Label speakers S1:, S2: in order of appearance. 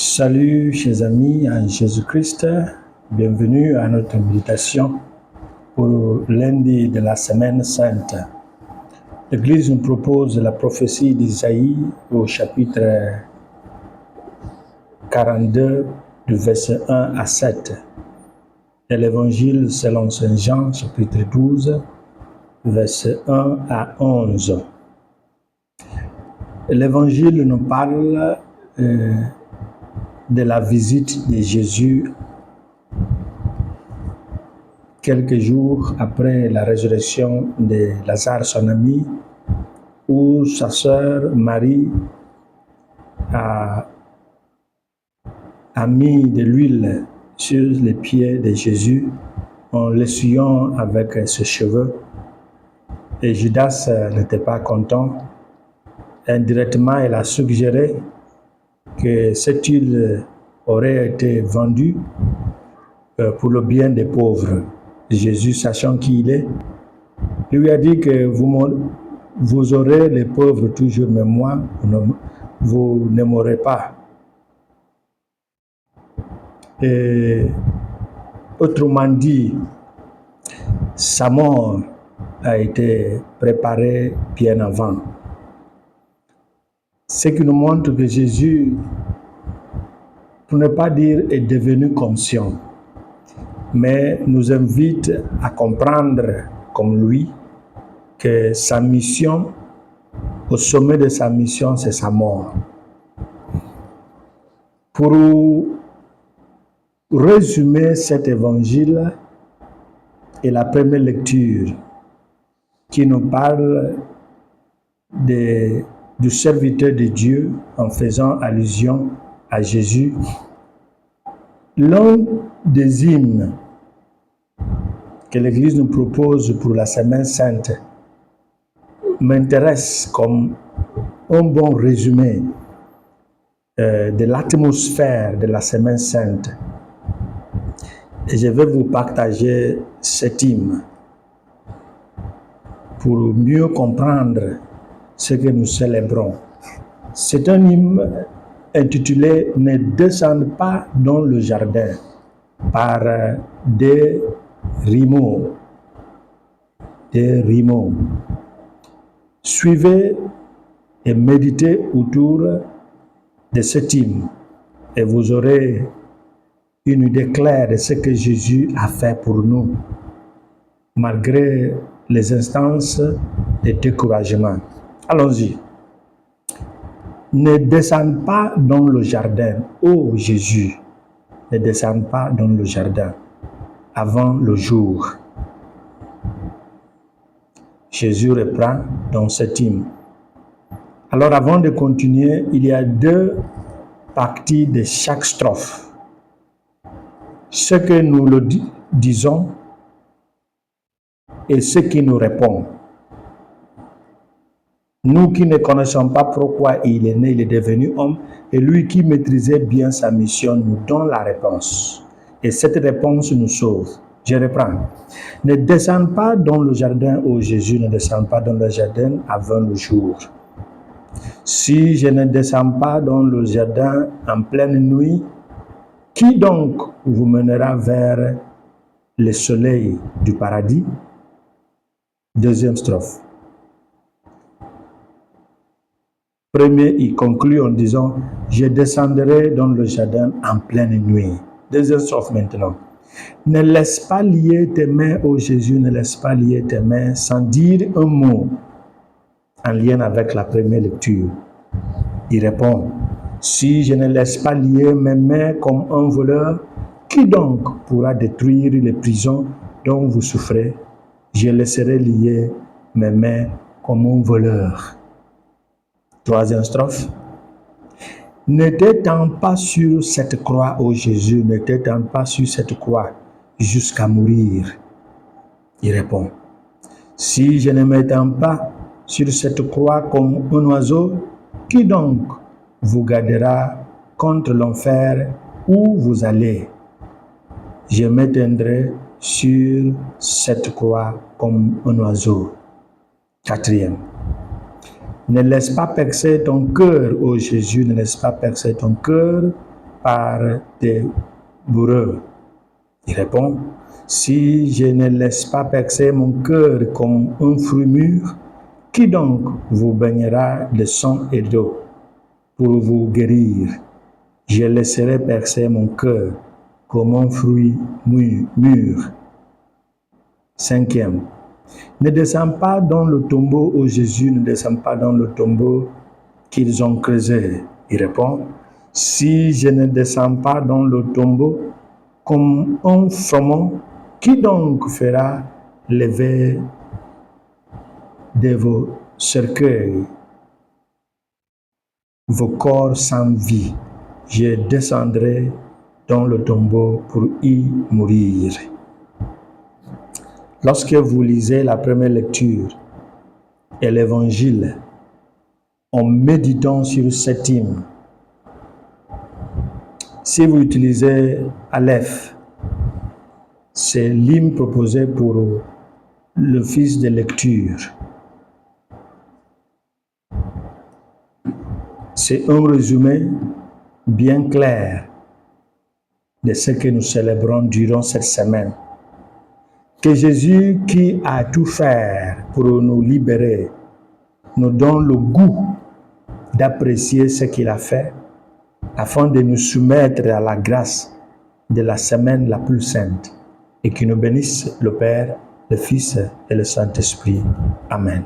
S1: Salut chers amis en Jésus-Christ, bienvenue à notre méditation pour lundi de la semaine sainte. L'Église nous propose la prophétie d'Isaïe au chapitre 42 du verset 1 à 7 et l'Évangile selon Saint Jean chapitre 12 verset 1 à 11. L'Évangile nous parle de la visite de Jésus quelques jours après la résurrection de Lazare, son ami, où sa sœur Marie a mis de l'huile sur les pieds de Jésus en l'essuyant avec ses cheveux. Et Judas n'était pas content. Indirectement, elle a suggéré que cette huile aurait été vendue pour le bien des pauvres. Jésus, sachant qui il est, lui a dit que vous aurez les pauvres toujours, mais moi, vous ne m'aurez pas. Et autrement dit, sa mort a été préparée bien avant. Ce qui nous montre que Jésus, pour ne pas dire est devenu conscient, mais nous invite à comprendre comme lui que sa mission, au sommet de sa mission, c'est sa mort. Pour résumer cet évangile et la première lecture qui nous parle du serviteur de Dieu en faisant allusion à Jésus, l'un des hymnes que l'Église nous propose pour la Semaine Sainte m'intéresse comme un bon résumé de l'atmosphère de la Semaine Sainte. Et je vais vous partager cet hymne pour mieux comprendre ce que nous célébrons. C'est un hymne intitulé « Ne descends pas dans le jardin » par des rimeaux. Suivez et méditez autour de cet hymne et vous aurez une idée claire de ce que Jésus a fait pour nous, malgré les instances de découragement. Allons-y. Ne descends pas dans le jardin, ô Jésus, ne descends pas dans le jardin avant le jour. Jésus reprend dans cet hymne. Alors avant de continuer, il y a deux parties de chaque strophe. Ce que nous le disons et ce qui nous répond. Nous qui ne connaissons pas pourquoi il est né, il est devenu homme, et lui qui maîtrisait bien sa mission nous donne la réponse. Et cette réponse nous sauve. Je reprends. Ne descends pas dans le jardin, ô Jésus, ne descends pas dans le jardin avant le jour. Si je ne descends pas dans le jardin en pleine nuit, qui donc vous mènera vers le soleil du paradis? Deuxième strophe. Premier, il conclut en disant « Je descendrai dans le jardin en pleine nuit ». Deuxième strophe maintenant. Ne laisse pas lier tes mains, ô Jésus, ne laisse pas lier tes mains sans dire un mot en lien avec la première lecture. Il répond « Si je ne laisse pas lier mes mains comme un voleur, qui donc pourra détruire les prisons dont vous souffrez? Je laisserai lier mes mains comme un voleur. » Troisième strophe. Ne t'étends pas sur cette croix, ô Jésus, ne t'étends pas sur cette croix jusqu'à mourir. Il répond, si je ne m'étends pas sur cette croix comme un oiseau, qui donc vous gardera contre l'enfer où vous allez? Je m'éteindrai sur cette croix comme un oiseau. Quatrième. Ne laisse pas percer ton cœur, ô Jésus, ne laisse pas percer ton cœur par des bourreaux? Il répond, si je ne laisse pas percer mon cœur comme un fruit mûr, qui donc vous baignera de sang et d'eau pour vous guérir? Je laisserai percer mon cœur comme un fruit mûr. Cinquième, ne descends pas dans le tombeau, où Jésus ne descend pas dans le tombeau qu'ils ont creusé. Il répond, si je ne descends pas dans le tombeau comme un froment, qui donc fera lever de vos cercueils vos corps sans vie? Je descendrai dans le tombeau pour y mourir. Lorsque vous lisez la première lecture et l'évangile, en méditant sur cet hymne, si vous utilisez Aleph, c'est l'hymne proposé pour l'office de lecture. C'est un résumé bien clair de ce que nous célébrons durant cette semaine. Que Jésus, qui a tout fait pour nous libérer, nous donne le goût d'apprécier ce qu'il a fait afin de nous soumettre à la grâce de la semaine la plus sainte et qu'il nous bénisse le Père, le Fils et le Saint-Esprit. Amen.